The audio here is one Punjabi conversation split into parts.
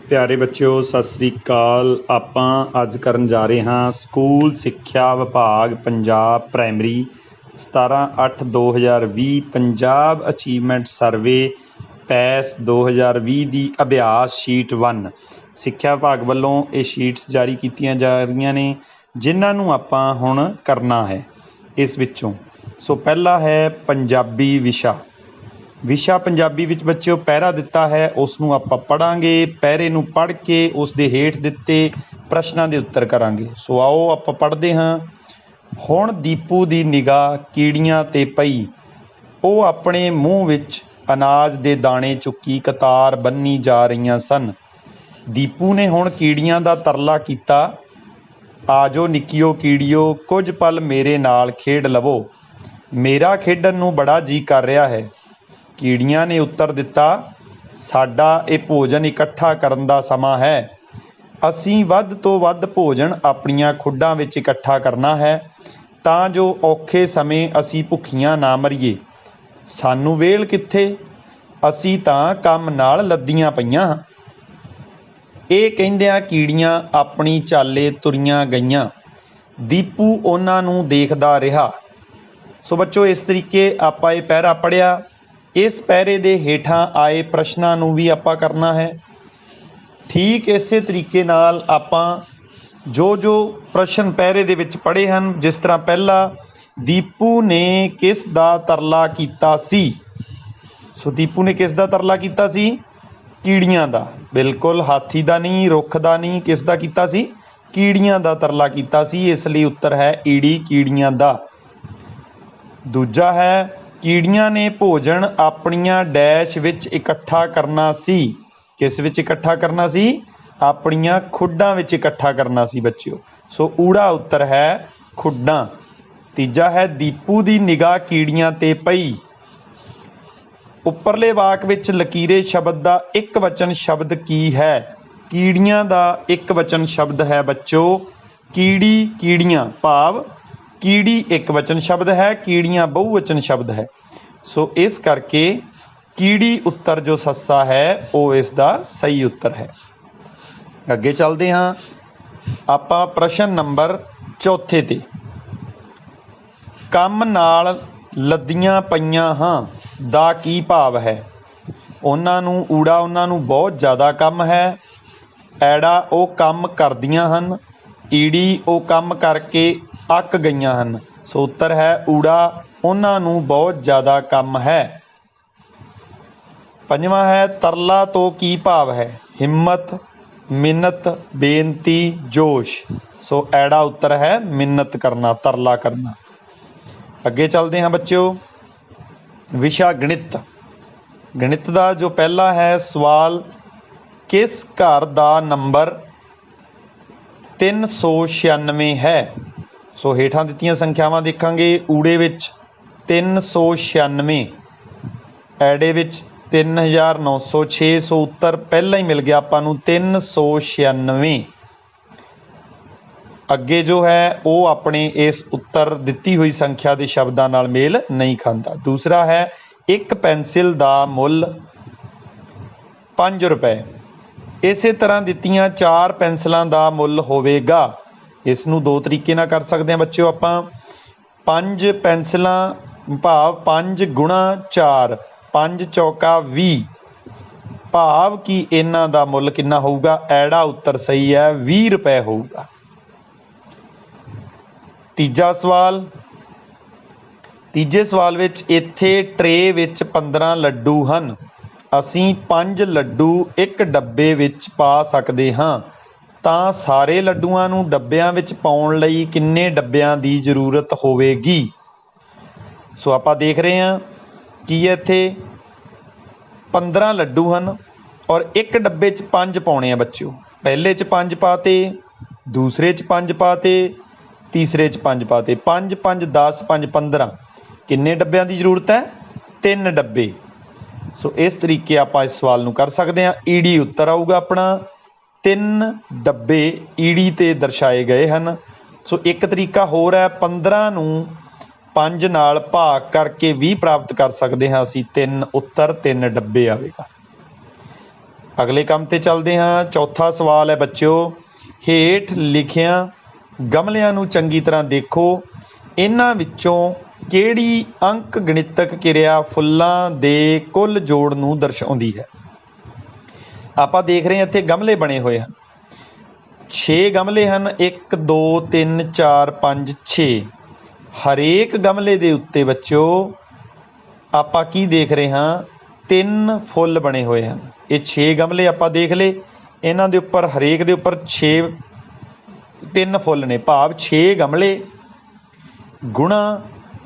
प्यारे बच्चों सत श्री अकाल। ਆਪਾਂ ਅੱਜ ਕਰਨ ਜਾ ਰਹੇ ਹਾਂ ਸਕੂਲ ਸਿੱਖਿਆ ਵਿਭਾਗ Punjab primary 17/8/2020 Punjab achievement survey PAS 2020 ਦੀ ਅਭਿਆਸ ਸ਼ੀਟ 1 ਸਿੱਖਿਆ ਵਿਭਾਗ ਵੱਲੋਂ ਇਹ ਸ਼ੀਟਸ ਜਾਰੀ ਕੀਤੀਆਂ ਜਾ ਰਹੀਆਂ ਨੇ ਜਿਨ੍ਹਾਂ ਨੂੰ ਆਪਾਂ ਹੁਣ ਕਰਨਾ ਹੈ। ਇਸ ਵਿੱਚੋਂ ਸੋ ਪਹਿਲਾ ਹੈ ਪੰਜਾਬੀ ਵਿਸ਼ਾ ਪੰਜਾਬੀ ਵਿੱਚ ਬੱਚਿਓ ਪਹਿਰਾ ਦਿੱਤਾ ਹੈ, ਉਸ ਨੂੰ ਆਪਾਂ ਪੜ੍ਹਾਂਗੇ। ਪਹਿਰੇ ਨੂੰ ਪੜ੍ਹ ਕੇ ਉਸ ਦੇ ਹੇਠ ਦਿੱਤੇ ਪ੍ਰਸ਼ਨਾਂ ਦੇ ਉੱਤਰ ਕਰਾਂਗੇ। ਸੋ ਆਓ ਆਪਾਂ ਪੜ੍ਹਦੇ ਹਾਂ। ਹੁਣ ਦੀਪੂ ਦੀ ਨਿਗਾਹ ਕੀੜੀਆਂ 'ਤੇ ਪਈ, ਉਹ ਆਪਣੇ ਮੂੰਹ ਵਿੱਚ ਅਨਾਜ ਦੇ ਦਾਣੇ ਚੁੱਕੀ ਕਤਾਰ ਬੰਨੀ ਜਾ ਰਹੀਆਂ ਸਨ। ਦੀਪੂ ਨੇ ਹੁਣ ਕੀੜੀਆਂ ਦਾ ਤਰਲਾ ਕੀਤਾ, ਆ ਜਾਓ ਨਿੱਕੀਓ ਕੀੜੀਓ, ਕੁਝ ਪਲ ਮੇਰੇ ਨਾਲ ਖੇਡ ਲਵੋ, ਮੇਰਾ ਖੇਡਣ ਨੂੰ ਬੜਾ ਜੀਅ ਕਰ ਰਿਹਾ ਹੈ। ਕੀੜੀਆਂ ਨੇ ਉੱਤਰ ਦਿੱਤਾ, ਸਾਡਾ ਇਹ ਭੋਜਨ ਇਕੱਠਾ ਕਰਨ ਦਾ ਸਮਾਂ ਹੈ। ਅਸੀਂ ਵੱਧ ਤੋਂ ਵੱਧ ਭੋਜਨ ਆਪਣੀਆਂ ਖੁੱਡਾਂ ਵਿੱਚ ਇਕੱਠਾ ਕਰਨਾ ਹੈ ਤਾਂ ਜੋ ਔਖੇ ਸਮੇਂ ਅਸੀਂ ਭੁੱਖੀਆਂ ਨਾ ਮਰੀਏ। ਸਾਨੂੰ ਵਿਹਲ ਕਿੱਥੇ, ਅਸੀਂ ਤਾਂ ਕੰਮ ਨਾਲ ਲੱਦੀਆਂ ਪਈਆਂ ਹਾਂ। ਇਹ ਕਹਿੰਦਿਆਂ ਕੀੜੀਆਂ ਆਪਣੀ ਚਾਲੇ ਤੁਰੀਆਂ ਗਈਆਂ। ਦੀਪੂ ਉਹਨਾਂ ਨੂੰ ਦੇਖਦਾ ਰਿਹਾ। ਸੋ ਬੱਚੋ ਇਸ ਤਰੀਕੇ ਆਪਾਂ ਇਹ ਪਹਿਰਾ ਪੜ੍ਹਿਆ। ਇਸ ਪਹਿਰੇ ਦੇ ਹੇਠਾਂ ਆਏ ਪ੍ਰਸ਼ਨਾਂ ਨੂੰ ਵੀ ਆਪਾਂ ਕਰਨਾ ਹੈ। ਠੀਕ ਇਸੇ ਤਰੀਕੇ ਨਾਲ ਆਪਾਂ ਜੋ ਪ੍ਰਸ਼ਨ ਪਹਿਰੇ ਦੇ ਵਿੱਚ ਪੜ੍ਹੇ ਹਨ, ਜਿਸ ਤਰ੍ਹਾਂ ਪਹਿਲਾ ਦੀਪੂ ਨੇ ਕਿਸ ਦਾ ਤਰਲਾ ਕੀਤਾ ਸੀ। ਸੋ ਦੀਪੂ ਨੇ ਕਿਸ ਦਾ ਤਰਲਾ ਕੀਤਾ ਸੀ? ਕੀੜੀਆਂ ਦਾ। ਬਿਲਕੁਲ, ਹਾਥੀ ਦਾ ਨਹੀਂ, ਰੁੱਖ ਦਾ ਨਹੀਂ, ਕਿਸ ਦਾ ਕੀਤਾ ਸੀ? ਕੀੜੀਆਂ ਦਾ ਤਰਲਾ ਕੀਤਾ ਸੀ। ਇਸ ਲਈ ਉੱਤਰ ਹੈ ਈੜੀ, ਕੀੜੀਆਂ ਦਾ। ਦੂਜਾ ਹੈ ਕੀੜੀਆਂ ਨੇ ਭੋਜਨ ਆਪਣੀਆਂ ਡੈਸ਼ ਵਿੱਚ ਇਕੱਠਾ ਕਰਨਾ ਸੀ। ਕਿਸ ਵਿੱਚ ਇਕੱਠਾ ਕਰਨਾ ਸੀ? ਆਪਣੀਆਂ ਖੁੱਡਾਂ ਵਿੱਚ ਇਕੱਠਾ ਕਰਨਾ ਸੀ ਬੱਚਿਓ। ਸੋ ਊੜਾ ਉੱਤਰ ਹੈ ਖੁੱਡਾਂ। ਤੀਜਾ ਹੈ ਦੀਪੂ ਦੀ ਨਿਗਾਹ ਕੀੜੀਆਂ 'ਤੇ ਪਈ। ਉੱਪਰਲੇ ਵਾਕ ਵਿੱਚ ਲਕੀਰੇ ਸ਼ਬਦ ਦਾ ਇੱਕ ਵਚਨ ਸ਼ਬਦ ਕੀ ਹੈ? ਕੀੜੀਆਂ ਦਾ ਇੱਕ ਵਚਨ ਸ਼ਬਦ ਹੈ ਬੱਚੋ ਕੀੜੀ, ਕੀੜੀਆਂ, ਭਾਵ ਕੀੜੀ ਇੱਕ ਵਚਨ ਸ਼ਬਦ ਹੈ, ਕੀੜੀਆਂ ਬਹੁਵਚਨ ਸ਼ਬਦ ਹੈ। ਸੋ ਇਸ ਕਰਕੇ ਕੀੜੀ ਉੱਤਰ ਜੋ ਸੱਸਾ ਹੈ ਉਹ ਇਸ ਦਾ ਸਹੀ ਉੱਤਰ ਹੈ। ਅੱਗੇ ਚੱਲਦੇ ਹਾਂ ਆਪਾਂ ਪ੍ਰਸ਼ਨ ਨੰਬਰ 4 'ਤੇ। ਕੰਮ ਨਾਲ ਲੱਦੀਆਂ ਪਈਆਂ ਹਾਂ ਦਾ ਕੀ ਭਾਵ ਹੈ? ਉਹਨਾਂ ਨੂੰ ਊੜਾ, ਉਹਨਾਂ ਨੂੰ ਬਹੁਤ ਜ਼ਿਆਦਾ ਕੰਮ ਹੈ। ਐੜਾ ਉਹ ਕੰਮ ਕਰਦੀਆਂ ਹਨ। ਈੜੀ ਉਹ ਕੰਮ ਕਰਕੇ ਅੱਕ ਗਈਆਂ ਹਨ। ਸੋ ਉੱਤਰ ਹੈ ਊੜਾ, ਉਹਨਾਂ ਨੂੰ ਬਹੁਤ ਜ਼ਿਆਦਾ ਕੰਮ ਹੈ। ਪੰਜਵਾਂ ਹੈ ਤਰਲਾ ਤੋਂ ਕੀ ਭਾਵ ਹੈ? ਹਿੰਮਤ, ਮਿੰਨਤ, ਬੇਨਤੀ, ਜੋਸ਼। ਸੋ ਐੜਾ ਉੱਤਰ ਹੈ ਮਿੰਨਤ ਕਰਨਾ, ਤਰਲਾ ਕਰਨਾ। ਅੱਗੇ ਚੱਲਦੇ ਹਾਂ ਬੱਚਿਓ। ਵਿਸ਼ਾ ਗਣਿਤ। ਗਣਿਤ ਦਾ ਜੋ ਪਹਿਲਾ ਹੈ ਸਵਾਲ, ਕਿਸ ਘਰ ਦਾ ਨੰਬਰ 396 ਹੈ? ਸੋ ਹੇਠਾਂ ਦਿੱਤੀਆਂ ਸੰਖਿਆਵਾਂ ਦੇਖਾਂਗੇ। ਊੜੇ ਵਿੱਚ 396, ਐੜੇ ਵਿੱਚ 3906। ਸੋ ਉੱਤਰ ਪਹਿਲਾਂ ਹੀ ਮਿਲ ਗਿਆ ਆਪਾਂ ਨੂੰ 396। ਅੱਗੇ ਜੋ ਹੈ ਉਹ ਆਪਣੇ ਇਸ ਉੱਤਰ ਦਿੱਤੀ ਹੋਈ ਸੰਖਿਆ ਦੇ ਸ਼ਬਦਾਂ ਨਾਲ ਮੇਲ ਨਹੀਂ ਖਾਂਦਾ। ਦੂਸਰਾ ਹੈ ਇੱਕ ਪੈਨਸਿਲ ਦਾ ਮੁੱਲ 5 ਰੁਪਏ। ਇਸੇ ਤਰ੍ਹਾਂ ਦਿੱਤੀਆਂ 4 ਪੈਨਸਿਲਾਂ ਦਾ ਮੁੱਲ ਹੋਵੇਗਾ। ਇਸ ਨੂੰ ਦੋ ਤਰੀਕੇ ਨਾਲ ਕਰ ਸਕਦੇ ਹਾਂ ਬੱਚਿਓ ਆਪਾਂ। 5 ਪੈਨਸਿਲਾਂ ਭਾਵ 5 ਗੁਣਾ 4, 5 ਚੌਕਾ 20, ਭਾਵ ਕਿ ਇਹਨਾਂ ਦਾ ਮੁੱਲ ਕਿੰਨਾ ਹੋਊਗਾ? ਐੜਾ ਉੱਤਰ ਸਹੀ ਹੈ, 20 ਰੁਪਏ ਹੋਊਗਾ। ਤੀਜਾ ਸਵਾਲ। ਤੀਜੇ ਸਵਾਲ ਵਿੱਚ ਇੱਥੇ ਟਰੇ ਵਿੱਚ 15 ਲੱਡੂ ਹਨ। ਅਸੀਂ 5 ਲੱਡੂ ਇੱਕ ਡੱਬੇ ਵਿੱਚ ਪਾ ਸਕਦੇ ਹਾਂ, ਤਾਂ ਸਾਰੇ ਲੱਡੂਆਂ ਨੂੰ ਡੱਬਿਆਂ ਵਿੱਚ ਪਾਉਣ ਲਈ ਕਿੰਨੇ ਡੱਬਿਆਂ ਦੀ ਜ਼ਰੂਰਤ ਹੋਵੇਗੀ? ਸੋ ਆਪਾਂ ਦੇਖ ਰਹੇ ਹਾਂ ਕਿ ਇੱਥੇ 15 ਲੱਡੂ ਹਨ ਔਰ ਇੱਕ ਡੱਬੇ 'ਚ 5 ਪਾਉਣੇ ਆ ਬੱਚਿਓ। ਪਹਿਲੇ 'ਚ 5 ਪਾਤੇ, ਦੂਸਰੇ 'ਚ 5 ਪਾਤੇ, ਤੀਸਰੇ 'ਚ 5 ਪਾਤੇ। 5 5 10 5 15। ਕਿੰਨੇ ਡੱਬਿਆਂ ਦੀ ਜ਼ਰੂਰਤ ਹੈ? 3 ਡੱਬੇ। ਸੋ ਇਸ ਤਰੀਕੇ ਆਪਾਂ ਇਸ ਸਵਾਲ ਨੂੰ ਕਰ ਸਕਦੇ ਹਾਂ। ਈੜੀ ਉੱਤਰ ਆਊਗਾ ਆਪਣਾ। 3 ਡੱਬੇ ਈੜੀ 'ਤੇ ਦਰਸਾਏ ਗਏ ਹਨ। ਸੋ ਇੱਕ ਤਰੀਕਾ ਹੋਰ ਹੈ, 15 ਨੂੰ 5 ਨਾਲ ਭਾਗ ਕਰਕੇ 20 ਪ੍ਰਾਪਤ ਕਰ ਸਕਦੇ ਹਾਂ ਅਸੀਂ। 3 ਉੱਤਰ 3 ਡੱਬੇ ਆਵੇਗਾ। अगले काम ते चलते हाँ। चौथा सवाल है बच्चों, हेठ लिखिया गमलियां नूं चंगी तरह देखो, इन्हां विच्चों किहड़ी अंक गणितक किरिया फुੱਲਾਂ ਦੇ कुल जोड़ नूं दर्शाउंदी है। ਆਪਾਂ देख रहे हैं इत्थे गमले बने हुए हैं, 6 गमले हैं, 1 2 3 4 5 6। हरेक गमले ਦੇ ਉੱਤੇ ਬੱਚਿਓ ਆਪਾਂ ਕੀ ਦੇਖ ਰਹੇ ਹਾਂ, 3 ਫੁੱਲ ਬਣੇ ਹੋਏ ਹਨ। ਇਹ 6 ਗਮਲੇ ਆਪਾਂ ਦੇਖ ਲਏ, ਇਹਨਾਂ ਦੇ ਉੱਪਰ ਹਰੇਕ ਦੇ ਉੱਪਰ 3 ਫੁੱਲ ਨੇ, ਭਾਵ 6 ਗਮਲੇ ਗੁਣਾ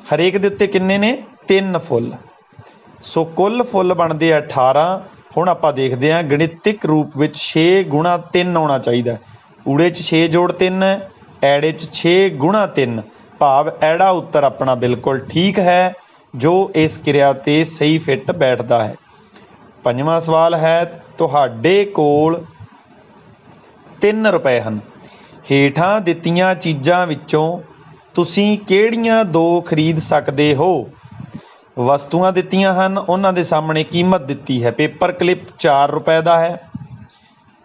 ਹਰੇਕ ਦੇ ਉੱਤੇ ਕਿੰਨੇ ਨੇ, 3 ਫੁੱਲ। ਸੋ ਕੁੱਲ ਫੁੱਲ ਬਣਦੇ ਆ 18। ਹੁਣ ਆਪਾਂ ਦੇਖਦੇ ਹਾਂ ਗਣਿਤਿਕ ਰੂਪ ਵਿੱਚ 6 ਗੁਣਾ 3 ਆਉਣਾ ਚਾਹੀਦਾ। ਊੜੇ 'ਚ 6 ਜੋੜ 3 ਹੈ, ਐੜੇ 'ਚ 6 ਗੁਣਾ 3, ਭਾਵ ਐੜਾ ਉੱਤਰ ਆਪਣਾ ਬਿਲਕੁਲ ਠੀਕ ਹੈ, ਜੋ ਇਸ ਕਿਰਿਆ 'ਤੇ ਸਹੀ ਫਿੱਟ ਬੈਠਦਾ ਹੈ। ਪੰਜਵਾਂ ਸਵਾਲ ਹੈ, ਤੁਹਾਡੇ ਕੋਲ 3 ਰੁਪਏ ਹਨ, ਹੇਠਾਂ ਦਿੱਤੀਆਂ ਚੀਜ਼ਾਂ ਵਿੱਚੋਂ ਤੁਸੀਂ ਕਿਹੜੀਆਂ 2 ਖਰੀਦ ਸਕਦੇ ਹੋ। ਵਸਤੂਆਂ ਦਿੱਤੀਆਂ ਹਨ, ਉਹਨਾਂ ਦੇ ਸਾਹਮਣੇ ਕੀਮਤ ਦਿੱਤੀ ਹੈ। ਪੇਪਰ ਕਲਿੱਪ 4 ਰੁਪਏ ਦਾ ਹੈ।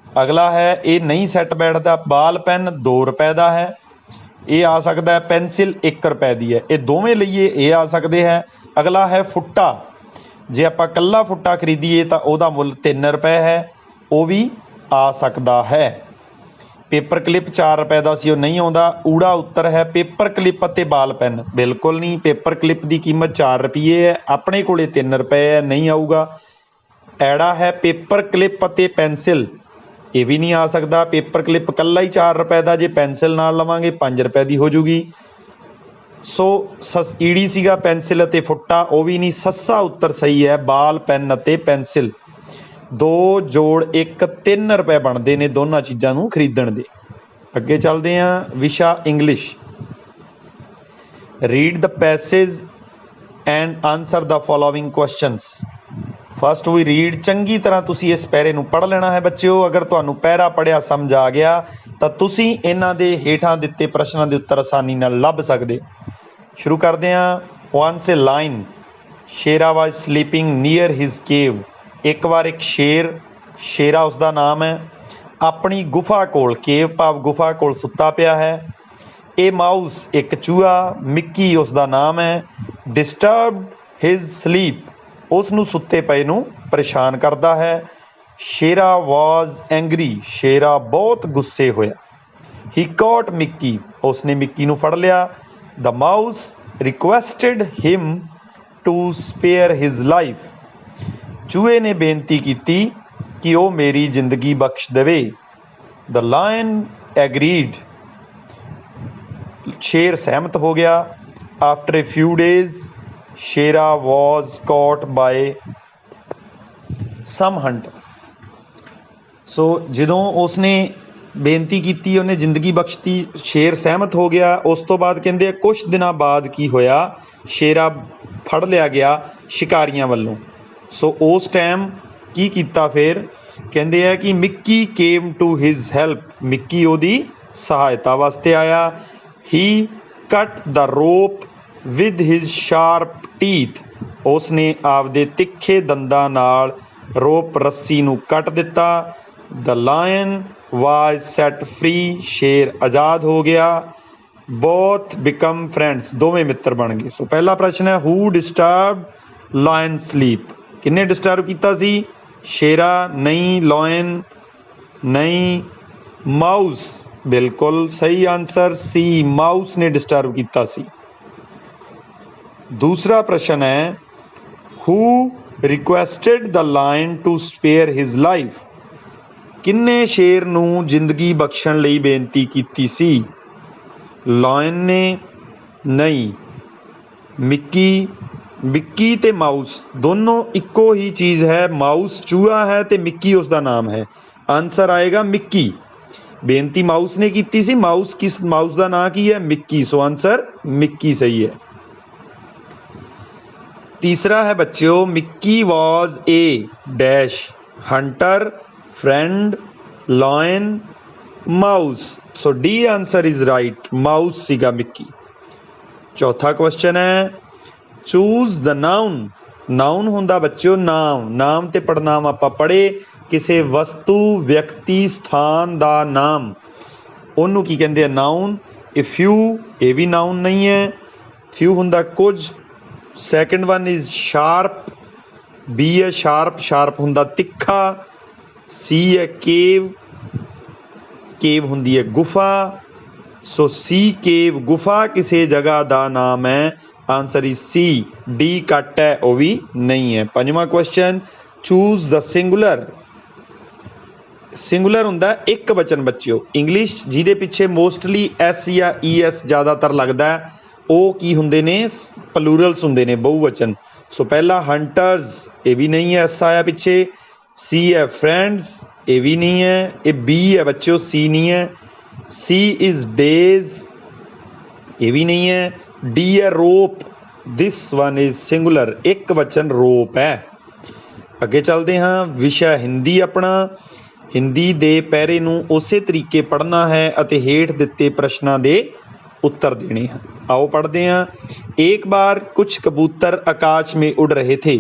ਅਗਲਾ ਹੈ, ਇਹ ਨਹੀਂ ਸੈੱਟ ਬੈਠਦਾ, ਬਾਲ ਪੈਨ 2 ਰੁਪਏ ਦਾ ਹੈ। ਇਹ ਆ ਸਕਦਾ ਹੈ ਪੈਨਸਿਲ 1 ਰੁਪਏ ਦੀ ਹੈ। ਇਹ ਦੋਵੇਂ ਲਈਏ ਇਹ ਆ ਸਕਦੇ ਹੈ। ਅਗਲਾ ਹੈ ਫੁੱਟਾ, ਜੇ ਆਪਾਂ ਇਕੱਲਾ ਫੁੱਟਾ ਖਰੀਦੀਏ ਤਾਂ ਉਹਦਾ ਮੁੱਲ 3 ਰੁਪਏ ਹੈ, ਉਹ ਵੀ ਆ ਸਕਦਾ ਹੈ। ਪੇਪਰ ਕਲਿੱਪ 4 ਰੁਪਏ ਦਾ ਸੀ, ਉਹ ਨਹੀਂ ਆਉਂਦਾ। ਊੜਾ ਉੱਤਰ ਹੈ ਪੇਪਰ ਕਲਿੱਪ ਅਤੇ ਬਾਲ ਪੈਨ, ਬਿਲਕੁਲ ਨਹੀਂ। ਪੇਪਰ ਕਲਿੱਪ ਦੀ ਕੀਮਤ 4 ਰੁਪਏ ਹੈ, ਆਪਣੇ ਕੋਲੇ 3 ਰੁਪਏ ਹੈ, ਨਹੀਂ ਆਊਗਾ। ਐੜਾ ਹੈ ਪੇਪਰ ਕਲਿੱਪ ਅਤੇ ਪੈਨਸਿਲ, ਇਹ ਵੀ ਨਹੀਂ ਆ ਸਕਦਾ। ਪੇਪਰ ਕਲਿੱਪ ਇਕੱਲਾ ਹੀ 4 ਰੁਪਏ ਦਾ, ਜੇ ਪੈਨਸਿਲ ਨਾਲ ਲਵਾਂਗੇ 5 ਰੁਪਏ ਦੀ ਹੋ ਜੂਗੀ। ਸੋ ਈੜੀ ਸੀਗਾ ਪੈਨਸਿਲ ਅਤੇ ਫੁੱਟਾ, ਉਹ ਵੀ ਨਹੀਂ। ਸੱਸਾ ਉੱਤਰ ਸਹੀ ਹੈ, ਬਾਲ ਪੈਨ ਅਤੇ ਪੈਨਸਿਲ। 2 ਜੋੜ 1 3 ਰੁਪਏ ਬਣਦੇ ਨੇ ਦੋਨਾਂ ਚੀਜ਼ਾਂ ਨੂੰ ਖਰੀਦਣ ਦੇ। ਅੱਗੇ ਚੱਲਦੇ ਹਾਂ, ਵਿਸ਼ਾ English. Read the passage and answer the following questions. First we read, ਚੰਗੀ ਤਰ੍ਹਾਂ ਤੁਸੀਂ ਇਸ ਪੈਰੇ ਨੂੰ ਪੜ੍ਹ ਲੈਣਾ ਹੈ ਬੱਚਿਓ। ਅਗਰ ਤੁਹਾਨੂੰ ਪੈਰਾ ਪੜ੍ਹਿਆ ਸਮਝ ਆ ਗਿਆ ਤਾਂ ਤੁਸੀਂ ਇਹਨਾਂ ਦੇ ਹੇਠਾਂ ਦਿੱਤੇ ਪ੍ਰਸ਼ਨਾਂ ਦੇ ਉੱਤਰ ਆਸਾਨੀ ਨਾਲ ਲੱਭ ਸਕਦੇ। ਸ਼ੁਰੂ ਕਰਦੇ ਹਾਂ। ਵਾਂਸ ਏ ਲਾਇਨ, ਸ਼ੇਰਾ ਵਾਜ ਸਲੀਪਿੰਗ ਨੀਅਰ ਹਿਜ਼ ਕੇਵ। ਇੱਕ ਵਾਰ ਇੱਕ ਸ਼ੇਰ, ਸ਼ੇਰਾ ਉਸਦਾ ਨਾਮ ਹੈ, ਆਪਣੀ ਗੁਫਾ ਕੋਲ, ਕੇਵ ਭਾਵ ਗੁਫਾ ਕੋਲ ਸੁੱਤਾ ਪਿਆ ਹੈ। ਇਹ ਮਾਊਸ ਇੱਕ ਚੂਹਾ, ਮਿੱਕੀ ਉਸਦਾ ਨਾਮ ਹੈ। ਡਿਸਟਰਬਡ ਹਿਜ਼ ਸਲੀਪ, ਉਸ ਨੂੰ ਸੁੱਤੇ ਪਏ ਨੂੰ ਪਰੇਸ਼ਾਨ ਕਰਦਾ ਹੈ। ਸ਼ੇਰਾ ਵਾਜ਼ ਐਂਗਰੀ, ਸ਼ੇਰਾ ਬਹੁਤ ਗੁੱਸੇ ਹੋਇਆ। ਹੀ ਕੌਟ ਮਿੱਕੀ, ਉਸਨੇ ਮਿੱਕੀ ਨੂੰ ਫੜ ਲਿਆ। The mouse requested him to spare his life, ਚੂਹੇ ਨੇ ਬੇਨਤੀ ਕੀਤੀ ਕਿ ਉਹ ਮੇਰੀ ਜ਼ਿੰਦਗੀ ਬਖਸ਼ ਦੇਵੇ। ਦ ਲਾਇਨ ਐਗਰੀਡ, ਸ਼ੇਰ ਸਹਿਮਤ ਹੋ ਗਿਆ। ਆਫਟਰ ਏ ਫਿਊ ਡੇਜ਼ ਸ਼ੇਰਾ ਵਾਜ਼ ਕੌਟ ਬਾਏ ਸਮ ਹੰਟਰਸ। ਸੋ ਜਦੋਂ ਉਸਨੇ ਬੇਨਤੀ ਕੀਤੀ, ਉਹਨੇ ਜ਼ਿੰਦਗੀ ਬਖਸ਼ਤੀ, ਸ਼ੇਰ ਸਹਿਮਤ ਹੋ ਗਿਆ। ਉਸ ਤੋਂ ਬਾਅਦ ਕਹਿੰਦੇ ਆ ਕੁਛ ਦਿਨਾਂ ਬਾਅਦ ਕੀ ਹੋਇਆ, ਸ਼ੇਰਾ ਫੜ ਲਿਆ ਗਿਆ ਸ਼ਿਕਾਰੀਆਂ ਵੱਲੋਂ। ਸੋ ਉਸ ਟਾਈਮ ਕੀ ਕੀਤਾ ਫਿਰ, ਕਹਿੰਦੇ ਆ ਕਿ Mickey came to his help, Mickey ਉਹਦੀ ਸਹਾਇਤਾ ਵਾਸਤੇ ਆਇਆ। He cut the rope with his sharp teeth, ਉਸਨੇ ਆਪਦੇ ਤਿੱਖੇ ਦੰਦਾਂ ਨਾਲ ਰੋਪ ਰੱਸੀ ਨੂੰ ਕੱਟ ਦਿੱਤਾ। ਦ ਲਾਇਨ ਵਾਜ਼ ਸੈਟ ਫਰੀ, ਸ਼ੇਰ ਆਜ਼ਾਦ ਹੋ ਗਿਆ। ਬੋਥ ਬਿਕਮ ਫਰੈਂਡਸ, ਦੋਵੇਂ ਮਿੱਤਰ ਬਣ ਗਏ। ਸੋ ਪਹਿਲਾ ਪ੍ਰਸ਼ਨ ਹੈ, ਹੂ ਡਿਸਟਰਬਡ ਲਾਇਨ ਸਲੀਪ, ਕਿਹਨੇ ਡਿਸਟਰਬ ਕੀਤਾ ਸੀ, ਸ਼ੇਰਾ ਨਹੀਂ, ਲਾਇਨ ਨਹੀਂ, ਮਾਊਸ, ਬਿਲਕੁਲ ਸਹੀ ਆਨਸਰ ਸੀ, ਮਾਊਸ ਨੇ ਡਿਸਟਰਬ ਕੀਤਾ ਸੀ। ਦੂਸਰਾ ਪ੍ਰਸ਼ਨ ਹੈ, who requested the lion to spare his life, ਕਿੰਨੇ ਸ਼ੇਰ ਨੂੰ ਜ਼ਿੰਦਗੀ ਬਖਸ਼ਣ ਲਈ ਬੇਨਤੀ ਕੀਤੀ ਸੀ, ਲਾਇਨ ਨੇ ਨਹੀਂ, ਮਿੱਕੀ। ਮਿੱਕੀ ਤੇ ਮਾਊਸ ਦੋਨੋਂ ਇੱਕੋ ਹੀ ਚੀਜ਼ ਹੈ, ਮਾਊਸ ਚੂਹਾ ਹੈ ਤੇ ਮਿੱਕੀ ਉਸਦਾ ਨਾਮ ਹੈ। ਆਨਸਰ ਆਏਗਾ ਮਿੱਕੀ। ਬੇਨਤੀ ਮਾਊਸ ਨੇ ਕੀਤੀ ਸੀ, ਮਾਊਸ ਦਾ ਨਾਂ ਕੀ ਹੈ, ਮਿੱਕੀ। ਸੋ ਆਨਸਰ ਮਿੱਕੀ ਸਹੀ ਹੈ। ਤੀਸਰਾ ਹੈ ਬੱਚਿਓ, Mickey was a dash hunter, friend, lion, mouse. So the answer is right, mouse ਸੀਗਾ ਮਿੱਕੀ। ਚੌਥਾ ਕੁਐਸਚਨ ਹੈ, ਚੂਜ਼ ਦ ਨਾਊਨ ਨਾਊਨ ਹੁੰਦਾ ਬੱਚਿਓ ਨਾਮ। ਨਾਮ ਤੇ ਪੜਨਾਮ ਆਪਾਂ ਪੜ੍ਹੇ। ਕਿਸੇ ਵਸਤੂ ਵਿਅਕਤੀ ਸਥਾਨ ਦਾ ਨਾਮ ਉਹਨੂੰ ਕੀ ਕਹਿੰਦੇ ਆ ਨਾਊਨ। ਇਹ ਫਿਊ ਇਹ ਵੀ ਨਾਊਨ ਨਹੀਂ ਹੈ। ਫਿਊ ਹੁੰਦਾ ਕੁਝ। Second one is sharp B ਹੈ ਸ਼ਾਰਪ। ਸ਼ਾਰਪ ਹੁੰਦਾ ਤਿੱਖਾ। ਸੀ ਹੈ ਕੇਵ। ਕੇਵ ਹੁੰਦੀ ਹੈ ਗੁਫਾ। ਸੋ ਸੀ ਕੇਵ ਗੁਫਾ ਕਿਸੇ ਜਗ੍ਹਾ ਦਾ ਨਾਮ ਹੈ। Answer is C. ਡੀ ਘੱਟ ਹੈ ਉਹ ਵੀ ਨਹੀਂ ਹੈ। ਪੰਜਵਾਂ ਕੁਐਸਚਨ ਚੂਜ਼ ਦ ਸਿੰਗੂਲਰ। ਸਿੰਗੂਲਰ ਹੁੰਦਾ ਇੱਕ ਵਚਨ ਬੱਚਿਓ। ਇੰਗਲਿਸ਼ ਜਿਹਦੇ ਪਿੱਛੇ ਮੋਸਟਲੀ ਐਸ ਜਾਂ ਈ ਐਸ ਜ਼ਿਆਦਾਤਰ ਲੱਗਦਾ ਉਹ ਕੀ ਹੁੰਦੇ ਨੇ ਪਲੂਰਲਸ ਹੁੰਦੇ ਨੇ ਬਹੁਵਚਨ। ਸੋ ਪਹਿਲਾ ਹੰਟਰਸ ਇਹ ਵੀ ਨਹੀਂ ਹੈ ਐਸ ਆਇਆ ਪਿੱਛੇ। ਸੀ ਹੈ ਫਰੈਂਡਸ ਇਹ ਵੀ ਨਹੀਂ ਹੈ। ਇਹ ਬੀ ਹੈ ਬੱਚਿਓ ਸੀ ਨਹੀਂ ਹੈ। ਸੀ ਇਜ਼ ਡੇਜ਼ ਇਹ ਵੀ ਨਹੀਂ ਹੈ। ਡੀ ਹੈ ਰੋਪ। ਦਿਸ ਵਨ ਇਜ਼ ਸਿੰਗੂਲਰ ਇੱਕ ਵਚਨ ਰੋਪ ਹੈ। ਅੱਗੇ ਚੱਲਦੇ ਹਾਂ। ਵਿਸ਼ਾ ਹਿੰਦੀ ਆਪਣਾ। ਹਿੰਦੀ ਦੇ ਪੈਰੇ ਨੂੰ ਉਸੇ ਤਰੀਕੇ ਪੜ੍ਹਨਾ ਹੈ ਅਤੇ ਹੇਠ ਦਿੱਤੇ ਪ੍ਰਸ਼ਨਾਂ ਦੇ उत्तर देने हैं। आओ पढ़ते हैं। एक बार कुछ कबूतर आकाश में उड़ रहे थे।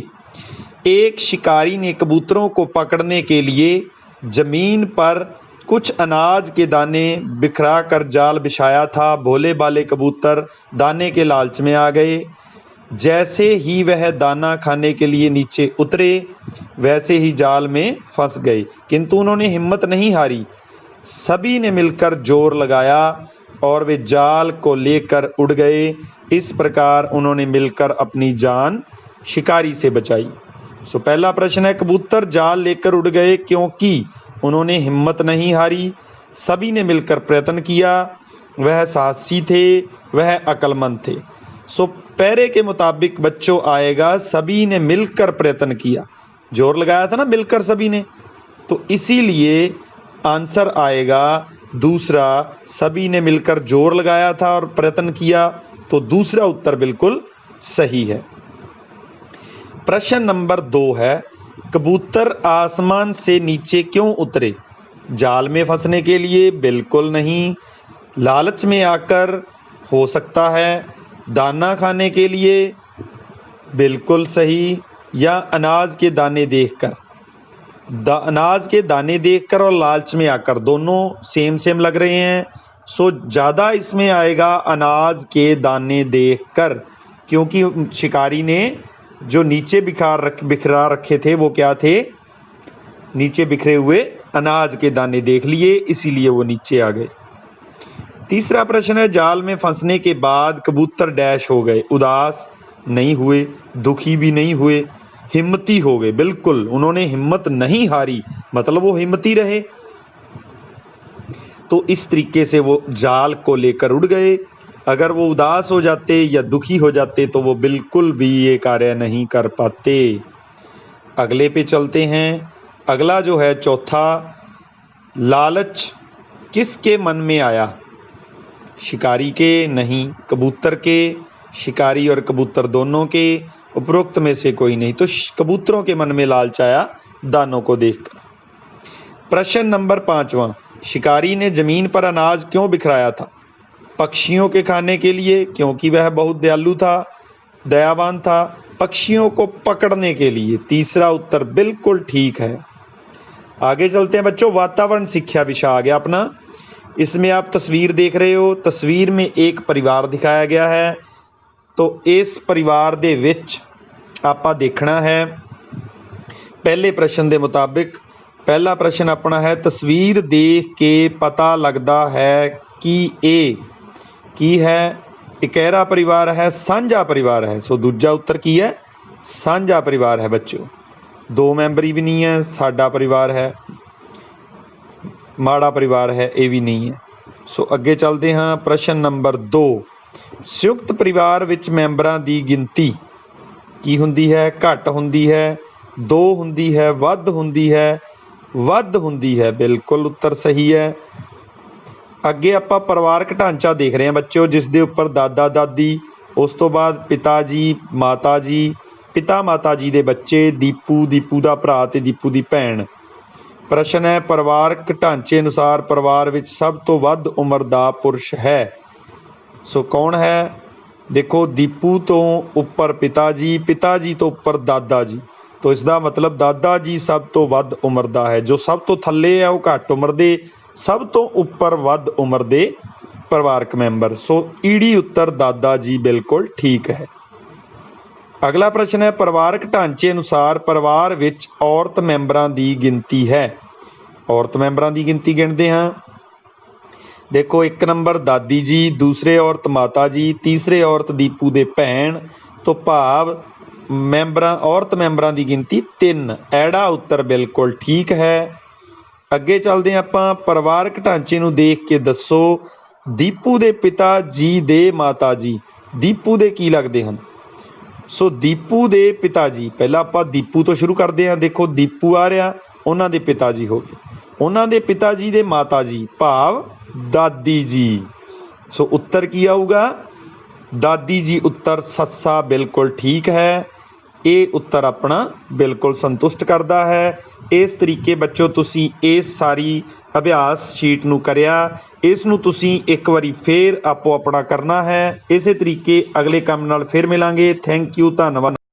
एक शिकारी ने कबूतरों को पकड़ने के लिए जमीन पर कुछ अनाज के दाने बिखरा कर जाल बिछाया था। भोले भाले कबूतर दाने के लालच में आ गए। जैसे ही वह दाना खाने के लिए नीचे उतरे वैसे ही जाल में फंस गए, किंतु उन्होंने हिम्मत नहीं हारी। सभी ने मिलकर जोर लगाया और वे जाल को लेकर उड़ गए। इस प्रकार उन्होंने मिलकर अपनी जान शिकारी से बचाई। सो पहला प्रश्न है कबूतर जाल लेकर उड़ गए क्योंकि उन्होंने हिम्मत नहीं हारी। सभी ने मिलकर प्रयत्न किया। वह साहसी थे, वह अक्लमंद थे। सो पैरे के मुताबिक बच्चों आएगा सभी ने मिलकर प्रयत्न किया। जोर लगाया था ना मिलकर सभी ने, तो इसीलिए आंसर आएगा दूसरा। सभी ने मिलकर जोर लगाया था और प्रयत्न किया, तो दूसरा उत्तर बिल्कुल सही है। प्रश्न नंबर 2 है कबूतर आसमान से नीचे क्यों उतरे। जाल में फंसने के लिए बिल्कुल नहीं। लालच में आकर हो सकता है। दाना खाने के लिए बिल्कुल सही। या अनाज के दाने देखकर। अनाज के दाने देखकर और लालच में आकर दोनों सेम सेम लग रहे हैं। सो ज़्यादा इसमें आएगा अनाज के दाने देखकर, क्योंकि शिकारी ने जो नीचे बिखरा रखे थे वो क्या थे, नीचे बिखरे हुए अनाज के दाने देख लिए, इसीलिए वो नीचे आ गए। तीसरा प्रश्न है जाल में फंसने के बाद कबूतर डैश हो गए। उदास नहीं हुए, दुखी भी नहीं हुए, हिम्मती हो गए। बिल्कुल उन्होंने हिम्मत नहीं हारी, मतलब वो हिम्मती रहे। तो इस तरीके से वो जाल को लेकर उड़ गए। अगर वो उदास हो जाते या दुखी हो जाते तो वो बिल्कुल भी ये कार्य नहीं कर पाते। अगले पे चलते हैं। अगला जो है चौथा, लालच किसके मन में आया। शिकारी के नहीं, कबूतर के। शिकारी और कबूतर दोनों के। उपरोक्त में से कोई नहीं, तो कबूतरों के मन में लालच आया दानों को देखकर। प्रश्न नंबर 5वां, शिकारी ने जमीन पर अनाज क्यों बिखराया था। पक्षियों के खाने के लिए, क्योंकि वह बहुत दयालु था, दयावान था। पक्षियों को पकड़ने के लिए, तीसरा उत्तर बिल्कुल ठीक है। आगे चलते हैं बच्चों। वातावरण शिक्षा विषय आ गया अपना। इसमें आप तस्वीर देख रहे हो। तस्वीर में एक परिवार दिखाया गया है, तो इस परिवार दे विच आपां देखना है पहले प्रश्न के मुताबिक। पहला प्रश्न अपना है तस्वीर देख के पता लगता है कि ये की है। इकहरा परिवार है, साझा परिवार है। सो दूजा उत्तर की है, साझा परिवार है बच्चों। दो मैंबरी भी नहीं है, साडा परिवार है, माड़ा परिवार है, ये भी नहीं है। सो अगे चलते हाँ। प्रश्न नंबर 2, संयुक्त परिवार विच मैंबरां दी गिनती की हुंदी है। घट हुंदी है, 2 हुंदी है, वध हुंदी है, वध हुंदी है। बिल्कुल उत्तर सही है। अगे आपां परिवारक ढांचा देख रहे हैं बच्चों, जिस दे उपर दादा दादी, उस तो बाद पिता जी, माता जी, पिता माता जी दे बच्चे, दीपू, दीपू दा भरा ते दीपू दी भैन। प्रश्न है परिवारक ढांचे अनुसार परिवार विच सब तो वध उम्र दा पुरुष है। सो कौन है। देखो दीपू तो ਉੱਪਰ ਪਿਤਾ ਜੀ ਤੋਂ ਉੱਪਰ ਦਾਦਾ ਜੀ, तो इसका मतलब दादा जी सब तो ਵੱਧ उम्र ਦਾ है। जो सब तो थल्ले है वो घੱਟ उम्र ਦੇ, सब तो ਉੱਪਰ ਵੱਧ उम्र ਦੇ ਪਰਿਵਾਰਕ ਮੈਂਬਰ। सो ईडी उत्तर दादा जी बिल्कुल ठीक है। अगला प्रश्न है पਰਿਵਾਰਕ ਢਾਂਚੇ ਅਨੁਸਾਰ ਪਰਿਵਾਰ ਵਿੱਚ ਔਰਤ ਮੈਂਬਰਾਂ ਦੀ ਗਿਣਤੀ ਹੈ। ਔਰਤ ਮੈਂਬਰਾਂ ਦੀ ਗਿਣਤੀ ਗਿਣਦੇ ਹਾਂ। देखो एक नंबर दादी जी, दूसरे औरत माता जी, तीसरे औरत दीपू दे भैन, तो भाव औरत मैंबरां की गिनती 3। ऐड़ा उत्तर बिल्कुल ठीक है। अगे चलते हैं आपां परिवारक ढांचे नूं देख के दसो दीपू दे पिता जी दे माता जी दीपू दे की लगदे हन। सो दीपू दे पिता जी, पहला आपां दीपू तो शुरू करते हैं। देखो दीपू आ रहा, उन्हां दे पिता जी हो गए, उन्हां दे पिता जी दे माता जी भाव दादी जी। सो उत्तर की आऊगा दादी जी। उत्तर सस्सा बिल्कुल ठीक है। ये उत्तर अपना बिल्कुल संतुष्ट करता है। इस तरीके बच्चों तुसी इस सारी अभ्यास शीट नूं करिया, इस नूं तुसी एक बारी फिर आपो अपना करना है। इस तरीके अगले काम नाल फिर मिलांगे। थैंक यू, धन्नवाद।